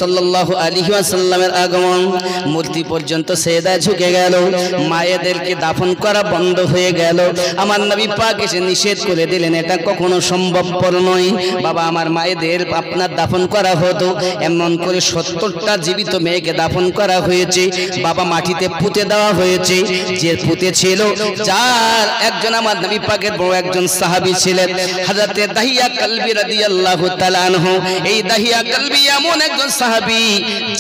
সাল্লাল্লাহু আলাইহি ওয়াসাল্লামের আগমন, মূর্তি পর্যন্ত সেজদায় ঝুঁকে গেল, মায়েদেরকে দাফন করা বন্ধ হয়ে গেল। আমার নবী পাক এসে নিষেধ করে দিলেন, এটা কখনো সম্ভবপর নয়। বাবা, আমার মায়েদের আপনার দাফন করা হতো, এমন করে 70টা জীবিত মেয়েকে দাফন করা হয়েছে। বাবা, মাটিতে পুঁতে দেওয়া হয়েছে। যে পুঁতে ছিল, যার একজন আমার নবী পাকের বড় একজন সাহাবী ছিলেন, হযরতে দাহিয়া কালবি রাদিয়াল্লাহু তাআলা আনহু। এই দাহিয়া কালবি এমন একজন সাহাবী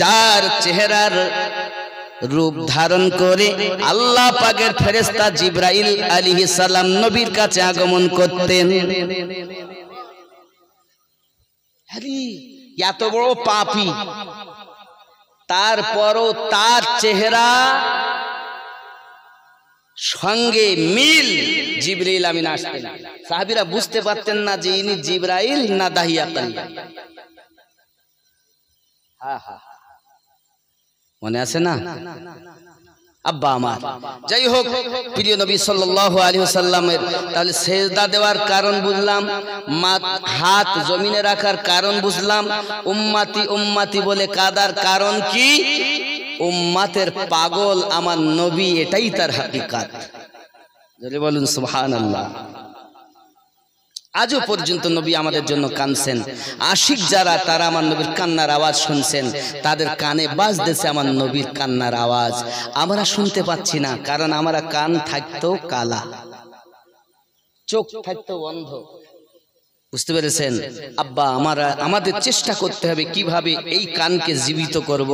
যার চেহারার রূপ ধারণ করে আল্লাহ পাকের ফেরেশতা জিবরাইল আলাইহিস সালাম নবীর কাছে আগমন করতেন। আরে এত বড় পাপী, তারপরও তার চেহারা সঙ্গে মিল জিবরাইল আমিন আসতেন। সাহাবীরা বুঝতে পারতেন না যে ইনি জিবরাইল না দাহিয়া কালবি। মনে আছে না আব্বা আমার? যাই হোক, প্রিয় নবী সাল্লাল্লাহু আলাইহি ওয়াসাল্লামের তাহলে সেজদা দেওয়ার কারণ বুঝলাম, হাত জমিনে রাখার কারণ বুঝলাম, উম্মতি উম্মতি বলে কাদার কারণ কি? উম্মতের পাগল আমার নবী, এটাই তার হাকিকাত। জোরে বলুন সুবহানাল্লাহ। আজও পর্যন্ত নবী আমাদের জন্য কাঁদছেন। আশিক যারা, তারা আমার নবীর কান্নার আওয়াজ শুনছেন, তাদের কানে বাজতেছে আমার নবীর কান্নার আওয়াজ। আমরা শুনতে পাচ্ছি না, কারণ আমরা কান থাকতো কালা, চোখ থাকতো বন্ধ। বুঝতে পেরেছেন আব্বা? আমাদের চেষ্টা করতে হবে কিভাবে এই কানকে জীবিত করব,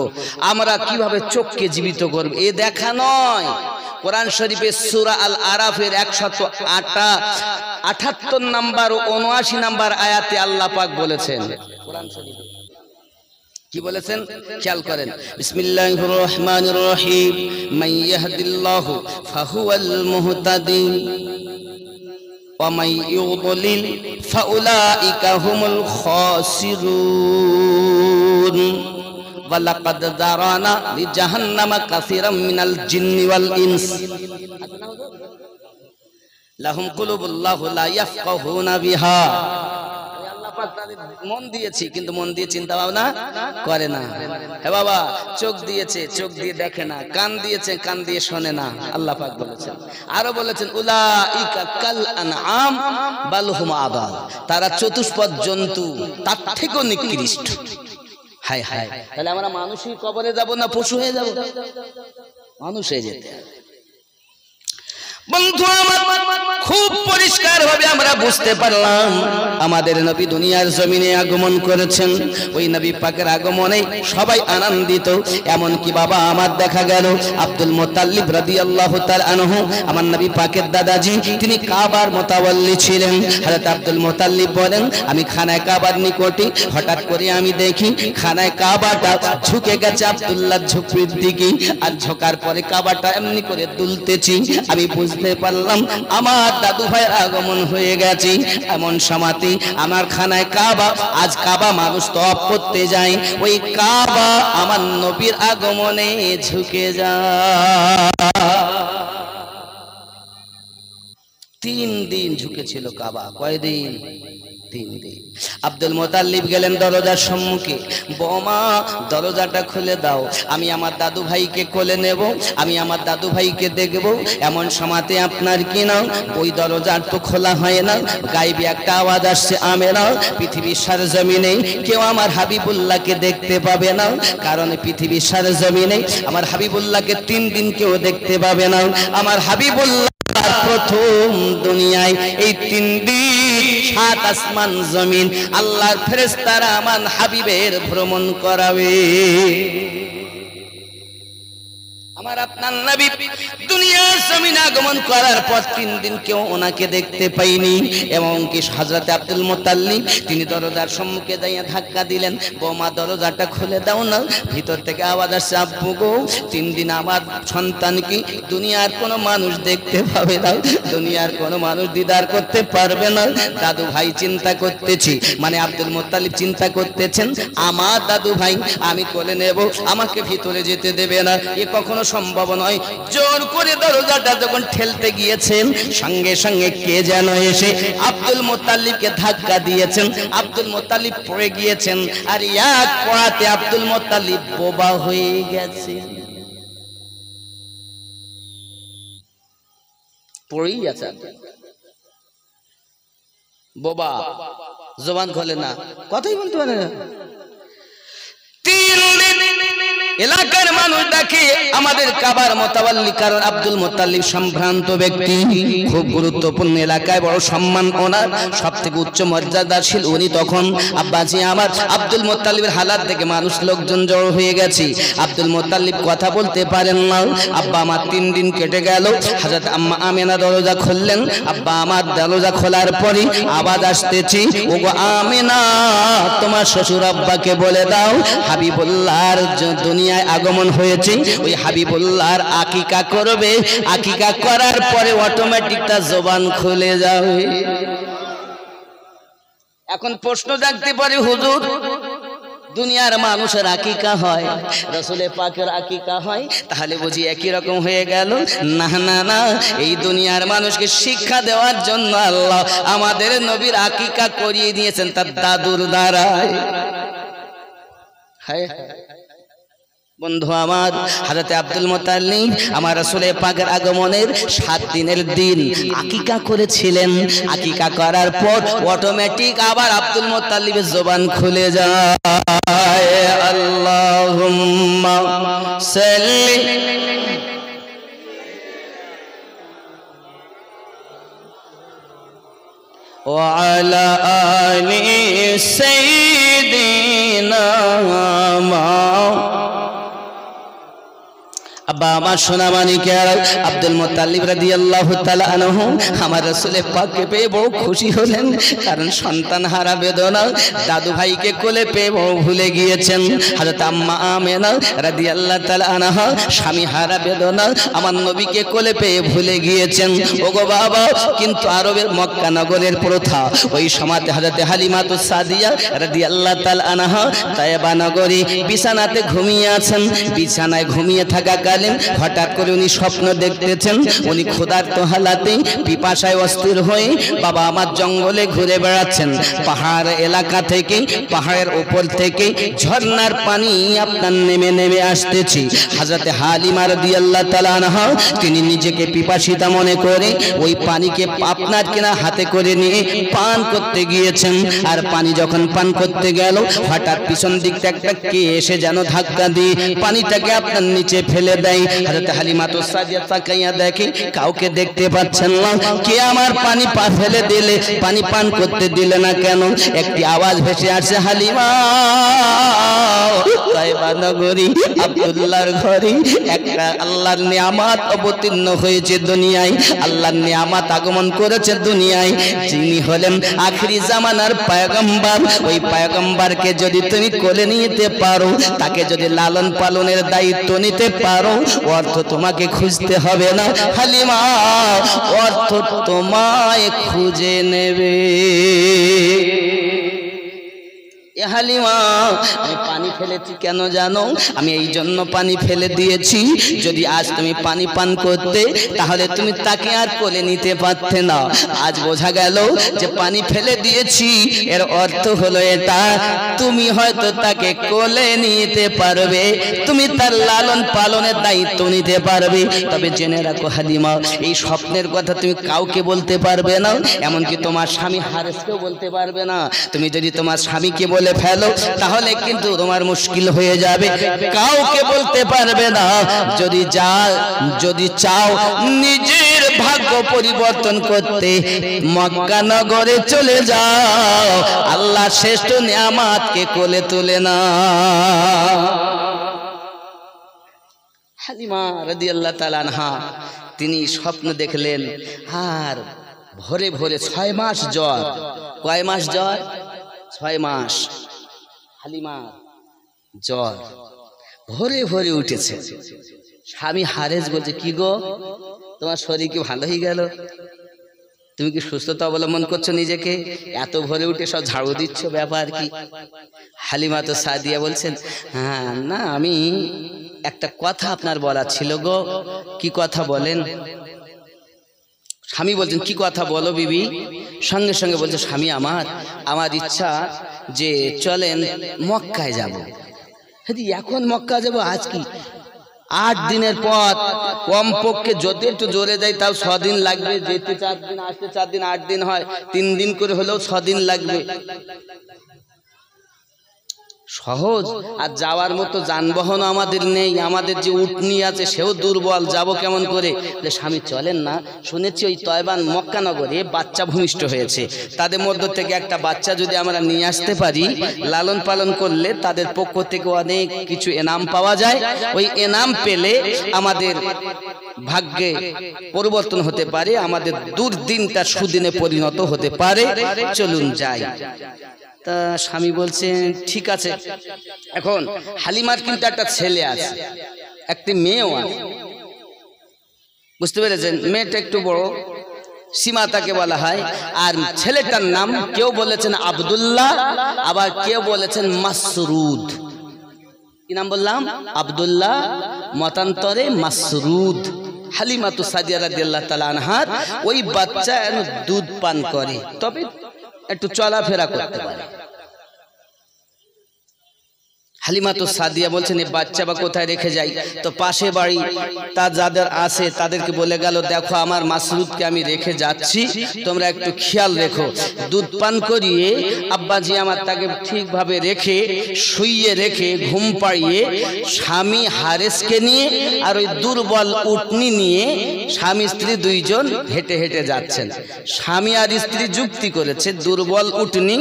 আমরা কিভাবে চোখকে জীবিত করব। এ দেখা নয়, কোরআন শরীফের সূরা আল আরাফের 178 নম্বর ও 79 নম্বর আয়াতে আল্লাহ পাক বলেছেন, কোরআন শরীফে কি বলেছেন খেয়াল করেন। বিসমিল্লাহির রহমানির রহিম, মান ইয়াহদিল্লাহু ফাহুয়াল মুহতাদি ওয়া মান ইউদ্লিল ফাউলাইকা হুমুল খাসিরুন ওয়া লাকাদ যারানা লিজাহান্নামা কাসীরাম মিনাল জিন্নি ওয়াল ইনস লাহুম কুলুবুল্লাহু লা ইয়াফকাহুনা বিহা। আল্লাহ পাক তাদের মন দিয়েছে, কিন্তু মন দিয়ে চিন্তা ভাবনা করে না। হে বাবা, চোখ দিয়েছে, চোখ দিয়ে দেখে না, কান দিয়েছে, কান দিয়ে শোনে না। আল্লাহ পাক বলেছেন, আরো বলেছেন, উলাইকা কাল আনআম বাল হুম আদাল, তারা চতুষ্পদ জন্তু, তার থেকেও নিকৃষ্ট। হায় হায়, তাহলে আমরা মানুষই কবরে যাব না পশু হয়ে যাব? মানুষ হয়ে যেতে হবে। বন্ধু আমার, খুব পরিষ্কার ভাবে আমরা বুঝতে পারলাম আমাদের নবী দুনিয়ার জমিনে আগমন করেছেন। ওই নবী পাকের আগমনে সবাই আনন্দিত। এমন কি বাবা আমার দেখা গেল আব্দুল মুত্তালিব রাদিয়াল্লাহু তাআলা আনহু, আমার নবী পাকের দাদাজি, তিনি কাবার মুতাওয়াল্লি ছিলেন। হযরত আব্দুল মুত্তালিব বলেন, আমি খানায় কাবার নিকটে, হঠাৎ করে আমি দেখি খানায় কাবাটা ঝুঁকে গেছে আব্দুল্লাহর ঝুপড়ির দিকে, আর ঝোকার পরে কাবাটা এমনি করে দুলতেছি। আমি বুঝতে পারলাম আমার দাদু ভাইয়ের আগমন হয়ে গেছে। এমন সময়তে আমার খানায় কাবা, আজ কাবা মানুষ তওয়াফ করতে যায়, ওই কাবা আমার নবীর আগমনে ঝুঁকে যায়। 3 দিন ঝুঁকেছিল কাবা। কয়দিন? 3 দিন। আব্দুল মুত্তালিব গেলেন দরজার সম্মুখে, বৌমা দরজাটা খুলে দাও, আমি আমার দাদু ভাইকে কোলে নেব, আমি আমার দাদু ভাইকে দেখব। এমন সময়তে আপনার কি না, ওই দরজার তো খোলা হয় না, গায়েবী একটা আওয়াজ আসছে, আমেনা, পৃথিবীর সারজমিনে কেউ আমার হাবিবুল্লাহকে দেখতে পাবে না, কারণ পৃথিবীর সারজমিনে আমার হাবিবুল্লাহকে 3 দিন কেউ দেখতে পাবে না। আমার হাবিবুল্লাহ প্রথম দুনিয়ায় এই 3 দিন 7 আসমান জমিন আল্লাহর ফেরেশতারা আমার হাবিবের ভ্রমণ করাবে। আমার আপনার নবী দুনিয়ার জমিনে আগমন করার পর 3 দিন কেউ ওনাকে দেখতে পাইনি। এবং কি হযরত আব্দুল মুত্তালিব তিনি দরজার সম্মুখে দাঁড়িয়ে ধাক্কা দিলেন, বৌমা দরজাটা খুলে দাও না। ভিতর থেকে আওয়াজ আসছে, আব্বু গো, 3 দিন আমার সন্তানকে দুনিয়ার কোনো মানুষ দেখতে পাবে না, দুনিয়ার কোনো মানুষ দিদার করতে পারবে না। দাদু ভাই চিন্তা করতেছি, মানে আব্দুল মুত্তালিব চিন্তা করতেছেন, আমার দাদু ভাই আমি কোলে নেব, আমাকে ভিতরে যেতে দেবে না, এ কখনো সম্ভব নয়। জোর করে দরজাটা যখন ঠেলতে গিয়েছেন, সঙ্গে সঙ্গে কে যেন এসে আব্দুল মুত্তালিবকে ধাক্কা দিয়েছেন। আব্দুল মুত্তালিব পড়ে গিয়েছেন, আর এক পড়াতে আব্দুল মুত্তালিব বোবা হয়ে গেছে। পড়েই আছে বোবা, জবান খোলে না, কথাই বলতে পারে না। এলাকার মানুষ দেখে আমাদের কাবার মোতাবাল্লি কারণ আব্দুল মুত্তালিব সম্ভ্রান্ত ব্যক্তি, খুব গুরুত্বপূর্ণ এলাকায় বড় সম্মান ওনার, সবথেকে উচ্চ মর্যাদাশীল উনি। তখন আব্বাজি আমার আব্দুল মুত্তালিবের হালাত দেখে মানুষ লোকজন জড়ো হয়ে গেছে। আব্দুল মুত্তালিব কথা বলতে পারেন না। আব্বা আমার 3 দিন কেটে গেল। হযরত আম্মা আমেনা দরজা খুললেন। আব্বা আমার দরজা খোলার পরে আওয়াজ আসতেছে, ওগো আমেনা, তোমার শ্বশুর আব্বাকে বলে দাও হাবিবুল্লাহর দুনিয়ায় আগমন হয়েছে, ওই হাবিবুল্লাহর আকিকা করবে, আকিকা করার পরে অটোমেটিক তার জবান খুলে যাবে। এখন প্রশ্ন জাগতে পারে, হুজুর দুনিয়ার মানুষের আকিকা হয়, রাসূল পাকের আকিকা হয়, তাহলে বুঝি একই রকম হয়ে গেল? না না না, এই দুনিয়ার মানুষকে শিক্ষা দেওয়ার জন্য আল্লাহ আমাদের নবীর আকিকা করিয়ে দিয়েছেন তার দাদুর দ্বারায়। হায় বন্ধু আমার, হযরত আব্দুল মুত্তালিব আমার রাসূল পাকের আগমনের 7 দিনের দিন আকিকা করেছিলেন। আকিকা করার পর অটোমেটিক আবার আব্দুল মুত্তালিবের জবান খুলে যায়। আল্লাহুম্মা সাল্লি ওয়া আলা আলি সাইয়্যিদিনা আব্বা আমার সোনা মানিকের আব্দুল মুত্তালিব রাদিয়াল্লাহু তাআলা আনহু আমার রাসূল পাককে পেয়ে বড় খুশি হলেন, কারণ সন্তান হারা বেদনা দাদু ভাইকে কোলে পেয়ে বড় ভুলে গিয়েছেন। হযরত আম্মা আমেনা রাদিয়াল্লাহু তাআলা আনহা স্বামী হারা বেদনা আমার নবীকে কোলে পেয়ে ভুলে গিয়েছেন। ওগো বাবা, কিন্তু আরবের মক্কা নগরের প্রথা, ওই সময়তে হযরত হালিমাতুস সাদিয়া রাদিয়াল্লাহু তাআলা আনহা তায়েবা নগরে বিছানাতে ঘুমিয়ে আছেন। বিছানায় ঘুমিয়ে থাকা হঠাৎ করে উনি স্বপ্ন দেখতেছেন, উনি ক্ষুধার্ত হালাতে পিপাসায় অস্থির হয়ে বাবা আমার জঙ্গলে ঘুরে বেড়াচ্ছেন। পাহাড় এলাকা থেকে, পাহাড়ের উপর থেকে ঝর্ণার পানি আপনার নেমে নেমে আসতেছে। হযরতে হালিমা রাদিয়াল্লাহু তাআলা আনহা তিনি নিজেকে পিপাসিতা মনে করে ওই পানিকে আপনার কিনা হাতে করে নিয়ে পান করতে গিয়েছেন। আর পানি যখন পান করতে গেল, হঠাৎ পিছন দিক থেকে একটা কে এসে যেন ধাক্কা দিয়ে পানিটাকে আপনার নিচে ফেলে দেয়। হযরত হালিমাতুস সাদিয়া তাকাইয়া দেখে কাউকে দেখতে পাচ্ছেন না। কে আমার পানি পা ফেলে দিলে, পানি পান করতে দিলে না কেন? একটি আওয়াজ ভেসে আসছে, হালিমা তায়েবা নগরী আব্দুল্লাহর ঘরে একটা আল্লাহর নিয়ামত অবতীর্ণ হয়েছে দুনিয়ায়, আল্লাহর নিয়ামত আগমন করেছে দুনিয়ায়, যিনি হলেন আখিরি জামানার পয়গম্বর। ওই পয়গম্বরকে যদি তুমি কোলে নিতে পারো, তাকে যদি লালন পালনের দায়িত্ব নিতে পারো, অর্থ তোমাকে খুঁজতে হবে না হালিমা, অর্থ তোমায় খুঁজে নেবে। হালিমা, আমি পানি ফেলেছি কেন জানো? আমি এই জন্য পানি ফেলে দিয়েছি, যদি আজ তুমি পানি পান করতে তাহলে তুমি তাকে আর কোলে নিতে পারতে না। আজ বোঝা গেল যে পানি ফেলে দিয়েছি, এর অর্থ হলো এটা, তুমি হয়তো তাকে কোলে নিতে পারবে, তুমি তার লালন পালনের দায়িত্ব নিতে পারবে। তবে জেনে রাখো হালিমা, এই স্বপ্নের কথা তুমি কাউকে বলতে পারবে না, এমনকি তোমার স্বামী হারেসকেও বলতে পারবে না। তুমি যদি তোমার স্বামীকে বলে ফেলো তাহলে কিন্তু তোমার মুশকিল হয়ে যাবে, কাউকে বলতে পারবে না। যদি চাও নিজের ভাগ্য পরিবর্তন করতে মক্কা নগরে চলে যাও, আল্লাহ শ্রেষ্ঠ নিয়ামতকে কোলে তুলে না। হালিমা রাদিয়াল্লাহু তাআলা আনহা তিনি স্বপ্ন দেখলেন, আর ভোরে ভোরে 6 মাস জ্বর। কয় মাস জ্বর? 6 মাস হালিমা জ্বর, ভোরে ভোরে উঠেছে। স্বামী হারেস বলছে, কি গো তোমার শরীর কি ভালো হয়ে গেল? তুমি কি সুস্থতা অবলম্বন করছো নিজেকে? এত ভোরে উঠে সব ঝাড়ু দিচ্ছ, ব্যাপার কি? হালিমা তো সাদিয়া বলছেন, হ্যাঁ না, আমি একটা কথা আপনার বলা ছিল গো। কি কথা বলেন? স্বামী বলছেন কি কথা বলো বিবি? সঙ্গে সঙ্গে বলছে স্বামী আমার ইচ্ছা যে চলেন মক্কায় যাব। এখন মক্কা যাব? আজ কি 8 দিনের পথ, কমপক্ষে যদি একটু জোরে যাই তাও 6 দিন লাগবে, যেতে 4 দিন, আসতে 4 দিন, 8 দিন হয়, 3 দিন করে হলেও 6 দিন লাগবে। সহজ? আর যাওয়ার মতো যানবাহন আমাদের নেই, আমাদের যে উটনি আছে সেও দুর্বল, যাব কেমন করে? স্বামী চলেন না, শুনেছি ওই তয়বান মক্কানগরে বাচ্চা ভূমিষ্ঠ হয়েছে, তাদের মধ্য থেকে একটা বাচ্চা যদি আমরা নিয়ে আসতে পারি, লালন পালন করলে তাদের পক্ষ থেকে অনেক কিছু এনাম পাওয়া যায়। ওই এনাম পেলে আমাদের ভাগ্যে পরিবর্তন হতে পারে, আমাদের দুর্দিনটা সুদিনে পরিণত হতে পারে, চলুন যাই। তা স্বামী বলছেন ঠিক আছে। এখন হালিমার কিন্তু একটা ছেলে আছে, একটি মেয়েও আছে, বুঝতে পেরেছেন? মেয়েটা একটু বড়, সীমা তাকে বলা হয়। আর ছেলেটার নাম কেউ বলেছেন আব্দুল্লাহ, আবার কেউ বলেছেন মাসরুদ। কি নাম বললাম? আব্দুল্লাহ, মতান্তরে মাসরুদ। হালিমাতু সাদিয়া রাদিয়াল্লাহু তাআলা আনহা ওই বাচ্চা দুধ পান করে, তবে একটু চলাফেরা করতে পারে। হালিমাতু সাদিয়া বলছেন এই বাচ্চা বা কোথায় রেখে যাই? তো পাশে বাড়ি তা যাদের আছে তাদেরকে বলে গেল, দেখো আমার মাসরুদকে আমি রেখে যাচ্ছি, তোমরা একটু খেয়াল রেখো। দুধ পান করিয়ে আব্বাজি আমার তাকে ঠিকভাবে রেখে শুইয়ে রেখে ঘুম পাড়িয়ে স্বামী হারেসকে নিয়ে আর ওই দুর্বল উটনি নিয়ে স্বামী স্ত্রী দুইজন হেঁটে হেঁটে যাচ্ছেন। স্বামী আর স্ত্রী যুক্তি করেছে দুর্বল উটনি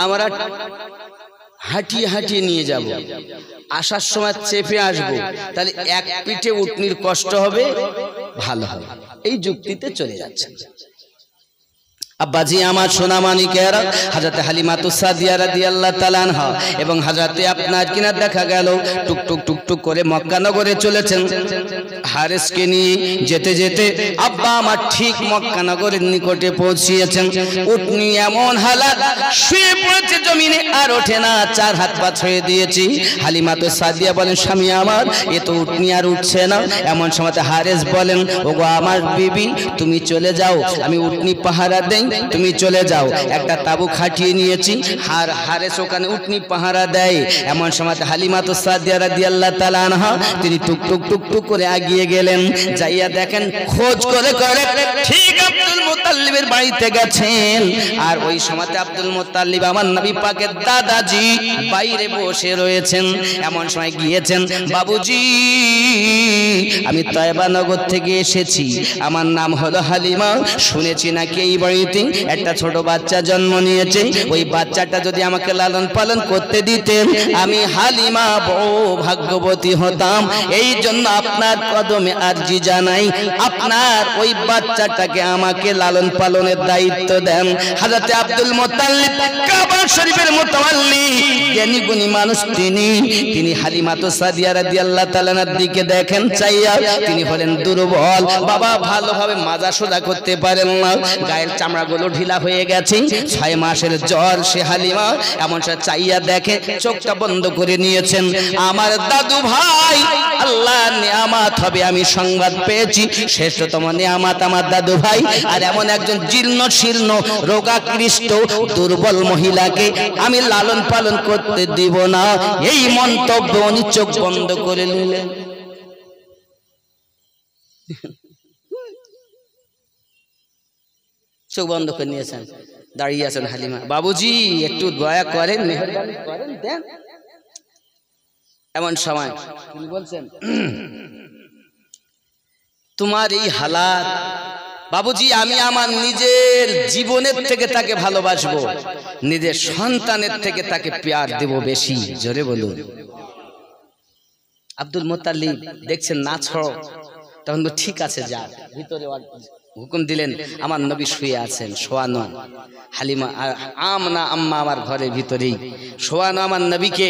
আমরা হাঁটিয়ে হাঁটিয়ে নিয়ে যাব, আসার সময় চেপে আসবো, তাহলে এক পিঠে উটনির কষ্ট হবে, ভালো হবে। এই যুক্তিতে চলে যাচ্ছে। আব্বাজি আমার সোনা মানিকেরা হযরত হালিমাতু সাদিয়া রাদিয়াল্লাহু তাআলা আনহা এবং হযরতে আপনার কিনা দেখা গেল টুকটুক টুকটুক করে মক্কা নগরে চলেছেন। হারেসকে নিয়ে যেতে যেতে আব্বা আমার ঠিক মক্কা নগরের নিকটে পৌঁছিয়েছেন। উটনি এমন হালাত শুয়ে পড়েছে জমিনে, আর ওঠে না, 4 হাত পা ছুঁয়ে দিয়েছি। হালিমাতু সাদিয়া বলেন স্বামী আমার এ তো উটনি আর উঠছে না। এমন সময় হারেস বলেন ওগো আমার বিবি তুমি চলে যাও, আমি উটনি পাহারা দেই, তুমি চলে যাও। একটা তাবু খাটিয়ে নিয়েছি, আর হারেস ওখানে উটনি পাহারা দেয়। এমন সময় হালিমাতু সাদিয়া রাদিয়াল্লাহু তাআলা আনহা তিনি টুকটুক টুকটুক করে এগিয়ে গেলেন, যাইয়া দেখেন খোঁজ করে করে ঠিক আব্দুল মুত্তালিবের বাড়িতে গেছেন। আর ওই সময় আব্দুল মুত্তালিব আমার নবী পাকের দাদাজি বাইরে বসে রয়েছেন। এমন সময় গিয়েছেন, বাবুজি আমি তয়বা নগর থেকে এসেছি, আমার নাম হলো হালিমা, শুনেছি নাকি এই বাড়িতে একটা ছোট বাচ্চা জন্ম নিয়েছে, ওই বাচ্চাটা যদি আমাকে লালন পালন করতে দিতেন আমি হালিমা বড় ভাগ্যবতী হতাম। এই জন্য আপনার কদমে আরজি জানাই, আপনার ওই বাচ্চাটাকে আমাকে লালন পালনের দায়িত্ব দেন। হযরত আব্দুল মুত্তালিব কাবা শরীফের মুতাওয়াল্লি জ্ঞানী গুণী মানুষ, তিনি হালিমাতু সাদিয়া রাদিয়াল্লাহু তাআলার দিকে দেখেন চাইয়া, তিনি হলেন দুর্বল, বাবা ভালোভাবে মাজা সোজা করতে পারেন না, গায়ের চামড়াগুলো ঢিলা হয়ে গেছে, 6 মাসের জ্বর সে হালিমা। এমন সময় চাইয়া দেখে চোখটা বন্ধ করে নিয়েছেন। আমার দাদু ভাই আল্লাহ নিয়ামত হবে, আমি সংবাদ পেয়েছি শ্রেষ্ঠতম নিয়ামত আমার দাদু ভাই। আর এমন একজন জীর্ণ শীর্ণ রোগাক্লিষ্ট দুর্বল মহিলাকে আমি লালন পালন করতে দিব না। এই মন্তব্য উনি চোখ বন্ধ করে নিলেন। চোখ বন্ধ করে নিয়েছেন, দাঁড়িয়ে আছেন হালিমা। বাবুজি একটু দয়া করেন, মেহেরবানি করেন, দেন। এমন সময় তিনি বলছেন তোমার এই হালাত বাবুজি, আমি আমার নিজের জীবনের থেকে তাকে ভালোবাসবো, নিজের সন্তানের থেকে তাকে প্যার দেব বেশি। জোরে বলুন। আব্দুল মুত্তালিব দেখছেন না ছড়ো, তখন তো ঠিক আছে যা, ভিতরে হুকুম দিলেন আমার নবী শুয়ে আছেন শোয়ানো। হালিমা আমনা আম্মা আমার ঘরের ভিতরেই শোয়ানো আমার নবীকে,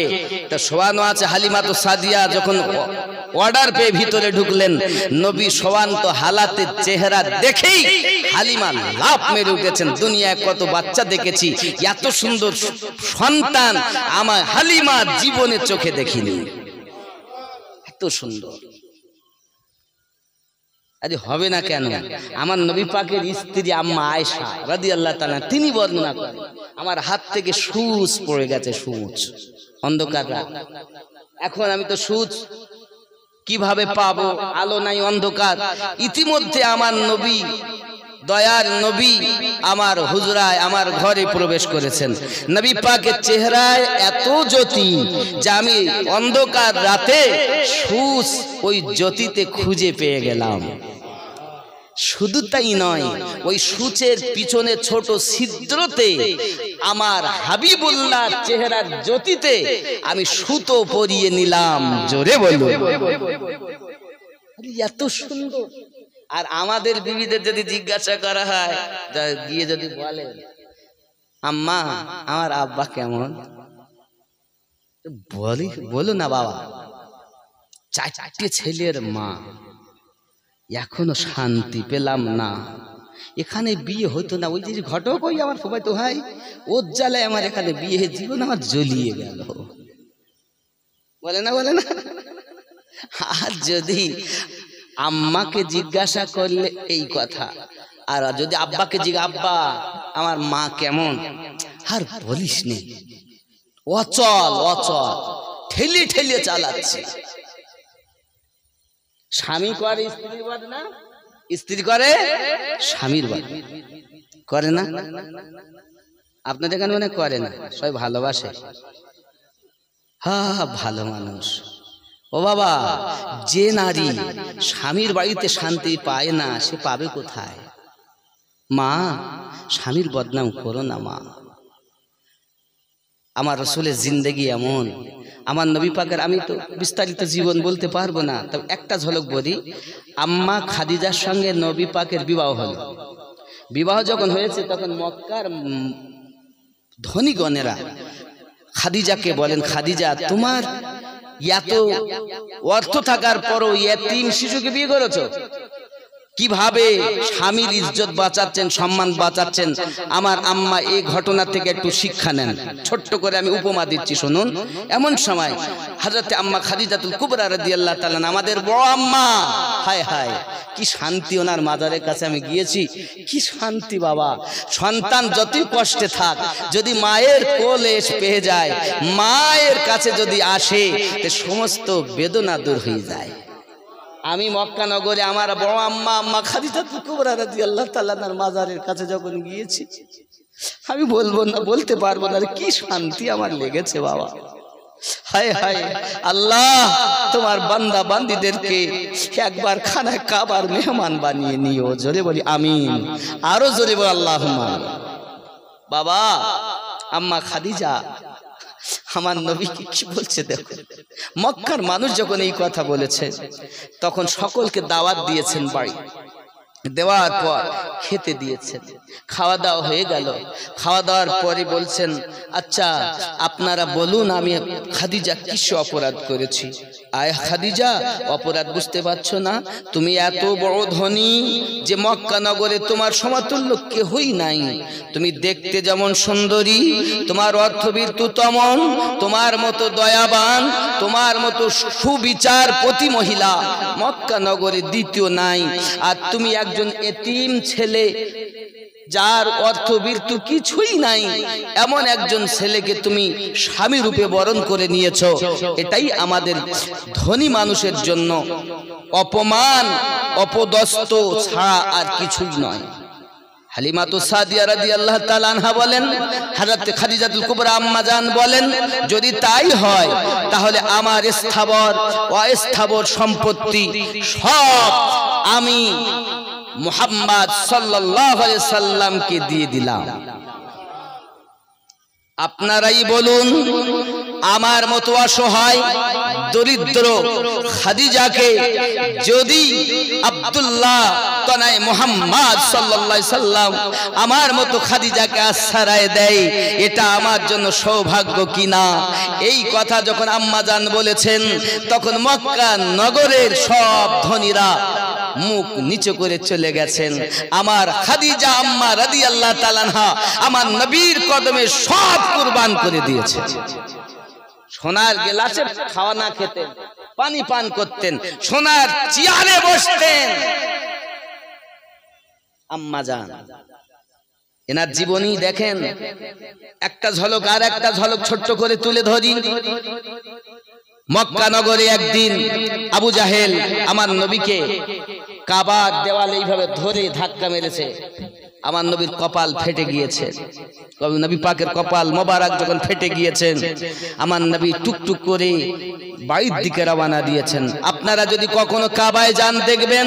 তা শোয়ানো আছে। হালিমাতু সাদিয়া যখন অর্ডার পেয়ে ভিতরে ঢুকলেন, নবী শোয়ান্ত হালাতে চেহারা দেখেই হালিমা লাফ মেরে উঠেছেন, দুনিয়ায় কত বাচ্চা দেখেছি, এত সুন্দর সন্তান আমার হালিমা জীবনে চোখে দেখিনি। এত সুন্দর। আরে হবে না কেন? আমার নবী পাকের স্ত্রী আম্মা আয়েশা রাদিয়াল্লাহু তাআলা তিনি বর্ণনা করেন, আমার হাত থেকে সূচ পড়ে গেছে, সূচ, অন্ধকার রাত। এখন আমি তো সূচ কিভাবে পাবো? আলো নাই, অন্ধকার। ইতিমধ্যে আমার নবী, দয়ার নবী আমার হুজরায় আমার ঘরে প্রবেশ করেছেন। নবী পাকের চেহারায় এত জ্যোতি যে আমি অন্ধকার রাতে সূচ ওই জ্যোতিতে খুঁজে পেয়ে গেলাম। শুধু তাই নয়, ওই সূচের পিছনে ছোট ছিদ্রতে আমার হাবিবুল্লাহর চেহারার জ্যোতিতে আমি সুতো পরিয়ে নিলাম। জোরে বলো, এত সুন্দর। আর আমাদের বিবিদের যদি জিজ্ঞাসা করা হয়, গিয়ে যদি বলে আম্মা আমার আব্বা কেমন, বলো না বাবা, চারটে ছেলের মা, এখনো শান্তি পেলাম না, এখানে বিয়ে হতো না। ওই যে ঘটক, ওই আমার সবাই তো ভাই, ওর জ্বালায় আমার এখানে বিয়ে, জীবন আমার জ্বলিয়ে গেল। বলে না, বলে না। আর যদি আম্মাকে জিজ্ঞাসা করলে এই কথা, আর যদি আব্বাকে আব্বা আমার মা কেমন, আর বলিস নি, অচল অচল, ঠেলে ঠেলে চালাচ্ছে। স্বামী করে স্ত্রীর বাদ না, স্ত্রী করে স্বামীর বাদ, করে না? আপনাদের এখানে মনে করে না, সবাই ভালোবাসে। হ্যাঁ, ভালো মানুষ। ও বাবা, যে নারী স্বামীর বাড়িতে শান্তি পায় না, সে পাবে কোথায়? মা, স্বামীর বদনাম করো না মা। আমার রাসূলের জিন্দেগি এমন, আমার নবী পাকের, আমি তো বিস্তারিত জীবন বলতে পারবো না, তবে একটা ঝলক বলি। আম্মা খাদিজার সঙ্গে নবী পাকের বিবাহ হলো। বিবাহ যখন হয়েছে তখন মক্কার ধনীগণেরা খাদিজাকে বলেন, খাদিজা তোমার এত অর্থ থাকার পরও এতিম শিশুকে বিয়ে করেছো, কিভাবে স্বামীর ইজ্জত বাঁচাচ্ছেন, সম্মান বাঁচাচ্ছেন? আমার আম্মা এই ঘটনা থেকে একটু শিক্ষা নেন। ছোট্ট করে আমি উপমা দিচ্ছি, শুনুন। এমন সময় হযরতে আম্মা খাদিজাতুল কুবরা রাদিয়াল্লাহু তাআলা, আমাদের বড় আম্মা, হায় হায় কি শান্তি, ওনার মাজারের কাছে আমি গিয়েছি, কি শান্তি বাবা। সন্তান যতই কষ্টে থাক, যদি মায়ের কোলে পেয়ে যায়, মায়ের কাছে যদি আসে, তে সমস্ত বেদনা দূর হয়ে যায়। আমি মক্কা নগরে আমার বড় আম্মা আম্মা খাদিজাতুল কুবরা রাদিয়াল্লাহু তাআলার মাজারের কাছে যখন গিয়েছি, আমি বলবো না, বলতে পারবো না কি শান্তি আমার লেগেছে বাবা। হায় হায় আল্লাহ, তোমার বান্দা বান্দীদেরকে একবার খানায় কাবার মেহমান বানিয়ে নিও। জোরে বলি আমিন, আরো জোরে বল আল্লাহুম্মা। বাবা, আম্মা খাদিজা আমার নবীকে কি বলছে দেখো। মক্কার মানুষ যখন এই কথা বলেছে, তখন সকলকে দাওয়াত দিয়েছেন বাড়ি, দেওয়ার পর খেতে দিয়েছেন। খাওয়া দাওয়া হয়ে গেল। খাওয়া দাওয়ার পরে বলছেন, আচ্ছা আপনারা বলুন আমি খাদিজা কিসে অপরাধ করেছি? আয় খাদিজা, অপরাধ বুঝতে পারছো না? তুমি এত বড় ধনী যে মক্কা নগরে তোমার সমতুল্য কেহই নাই। তুমি দেখতে যেমন সুন্দরী, তোমার অর্থবীর্তু তেমন, তোমার মতো দয়াবান, তোমার মতো সুবিচারপতি মহিলা মক্কা নগরে দ্বিতীয় নাই। আর তুমি একজন এতিম ছেলে, যার অর্থবীর্তু কিছুই নাই, এমন একজন ছেলেকে তুমি স্বামী রূপে বরণ করে নিয়েছো। এটাই আমাদের ধনী মানুষের জন্য অপমান, অপদস্থ ছাড়া আর কিছুই নয়। হালিমাতু সাদিয়া রাদিয়াল্লাহু তাআলা আনহা বলেন, হযরত খাদিজাতুল কুবরা আম্মা জান বলেন, যদি তাই হয় তাহলে আমার স্থাবর অস্থাবর সম্পত্তি সব আমি মুহাম্মদ সাল্লাল্লাহু আলাইহি সাল্লামকে দিয়ে দিলাম। আপনারাই বলুন, আমার মতো অসহায় দরিদ্র খাদিজাকে যদি আব্দুল্লাহ তনায় মুহাম্মদ সাল্লাল্লাহু আলাইহি সাল্লাম আমার মতো খাদিজাকে আশ্রয় দেয়, এটা আমার জন্য সৌভাগ্য কিনা? এই কথা যখন আম্মা জান বলেছেন, তখন মক্কা নগরের সব ধনীরা মুখ নিচু করে চলে গেছেন। আমার খাদিজা আম্মা রাদিয়াল্লাহু তাআলা আনহা আমার নবীর কদমে সব কুরবান করে দিয়েছে। সোনার গ্লাসে খাওয়া না খেতেন, পানি পান করতেন, সোনার চেয়ারে বসতেন। আম্মা জান এনার জীবনী দেখেন, একটা ঝলক আর একটা ঝলক ছোট্ট করে তুলে ধরি। মক্কা নগরে একদিন আবু জাহেল আমার নবীকে কাবার দেওয়ালে এইভাবে ধরে ধাক্কা মেরেছে। আমার নবীর কপাল ফেটে গিয়েছে। নবী পাকের কপাল মোবারক যখন ফেটে গিয়েছেন, আমার নবী টুকটুক করে বাড়ির দিকে রওনা দিয়েছেন। আপনারা যদি কখনো কাবায় যান দেখবেন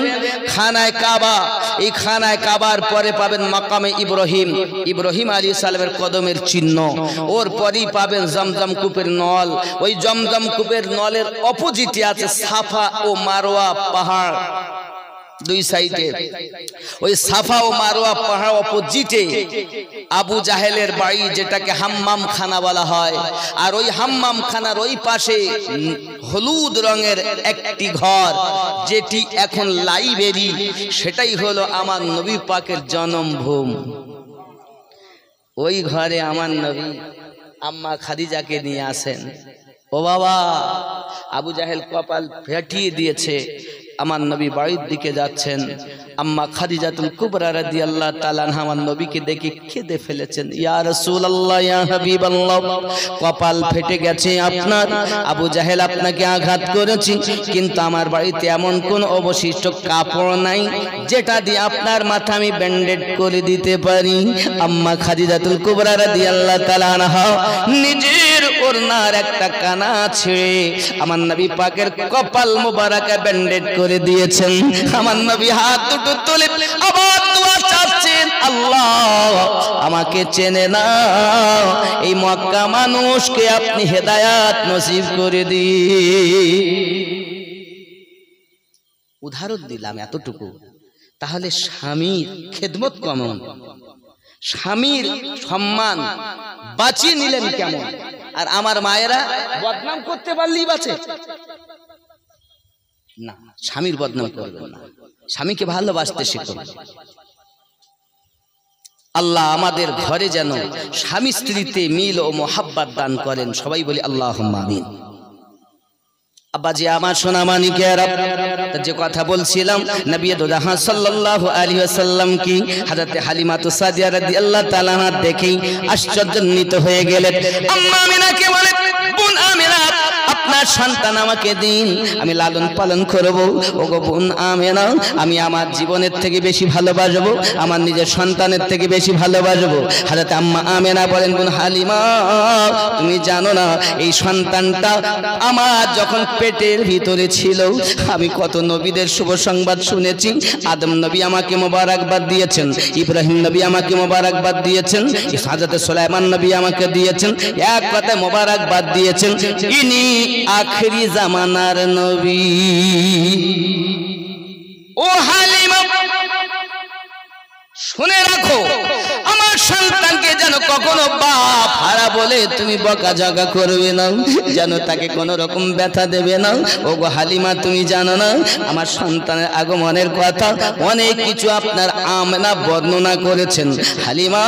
খানায় কাবা, এই খানায় কাবার পরে পাবেন মাকামে ইব্রাহিম, ইব্রাহিম আলাইহিস সালামের কদমের চিহ্ন। ওর পরেই পাবেন জমজম কূপের নল। ওই জমজম কূপের নলের অপোজিটে আছে সাফা ও মারওয়া পাহাড়, দুই সাইডে। ওই সাফা ও মারওয়া পাহাড় অপোজিটে আবু জাহেলের বাড়ি, যেটাকে হাম্মাম খানা বলা হয়। আর ওই হাম্মাম খানার ওই পাশে হলুদ রঙের একটি ঘর, যেটি এখন লাইব্রেরি, সেটাই হলো আমার নবী পাকের জন্মভূমি। ওই ঘরে আমার নবী আম্মা খাদিজাকে নিয়ে আসেন। ও বাবা, আবু জাহেল কপাল ফেটিয়ে দিয়েছে। আমার নবী বাড়ির দিকে যাচ্ছেন। আম্মা খাদিজাতুল কুবরা রাদিয়াল্লাহু তাআলা আনহা আমার নবীকে দেখে কেঁদে ফেলেছেন। ইয়া রাসূলুল্লাহ, ইয়া হাবিবাল্লাহ, কপাল ফেটে গেছে আপনার, আবু জাহেল আপনাকে আঘাত করেছে, কিন্তু আমার বাড়িতে এমন কোন অবশিষ্ট কাপড় নাই যেটা দিয়ে আপনার মাথা আমি ব্যান্ডেড করে দিতে পারি। আম্মা খাদিজাতুল কুবরা রাদিয়াল্লাহু তাআলা আনহা নিজের ওড়নার একটা কানা ছেড়ে আমার নবী পাকের কপাল মোবারকে ব্যান্ডেড করে দিয়েছেন। আমার নবী হাত দুটো তুলে আবার দোয়া চাচ্ছেন, আল্লাহ আমাকে চেনে না, এই মক্কা মানুষকে আপনি হেদায়াত নসিব করে দিন। উদাহরণ দিলাম এতটুকু। তাহলে স্বামীর খেদমত কেমন, স্বামীর সম্মান বাঁচিয়ে নিলেন কেমন? আর আমার মায়েরা বদনাম করতে পারলেই বাঁচে না, স্বামীর বদনাম করবেন না, স্বামীকে ভালোবাসতে শিখুন। আল্লাহ আমাদের ঘরে যেন স্বামী স্ত্রীতে মিল ও মোহাব্বত দান করেন। সবাই বলি আল্লাহুম্মা আমিন। আব্বাজি আমার সোনা মানিকেরা, যে কথা বলছিলাম, নবী দোজাহান সাল্লাল্লাহু আলাইহি ওয়াসাল্লাম কি হযরত হালিমাতুস সাদিয়া রাদিয়াল্লাহু তাআলা দেখেই আশ্চর্যান্বিত হয়ে গেলেন। আম্মা আমিনাকে বলে, বোন আমিনা, আপনার সন্তান আমাকে দিন, আমি লালন পালন করব। ওগো বোন আমিনা, আমি আমার জীবনের থেকে বেশি ভালোবাসবো, আমার নিজের সন্তানের থেকে বেশি ভালোবাসবো। হযরত আম্মা আমিনা বলেন, বোন হালিমা, তুমি জানো না এই সন্তানটা আমার যখন পেটের ভিতরে ছিল, আমি কত নবীদের শুভ সংবাদ শুনেছি। আদম নবী আমাকে মোবারকবাদ দিয়েছেন, ইব্রাহিম নবী আমাকে মোবারকবাদ দিয়েছেন, হযরত সুলাইমান নবী আমাকে দিয়েছেন, এক কথায় মোবারকবাদ দিয়েছেন। ইনি আখেরি জামানার নবী। ও হালিমা, শুনে রাখো, আমার সন্তানকে যেন কখনো বাপ হারা বলে তুমি বকাঝকা করবে না, যেন তাকে কোনো রকম ব্যথা দেবে না। ও গো হালিমা, তুমি জানো না আমার সন্তানের আগমনের কথা অনেক কিছু আপনার আমেনা বর্ণনা করেছেন। হালিমা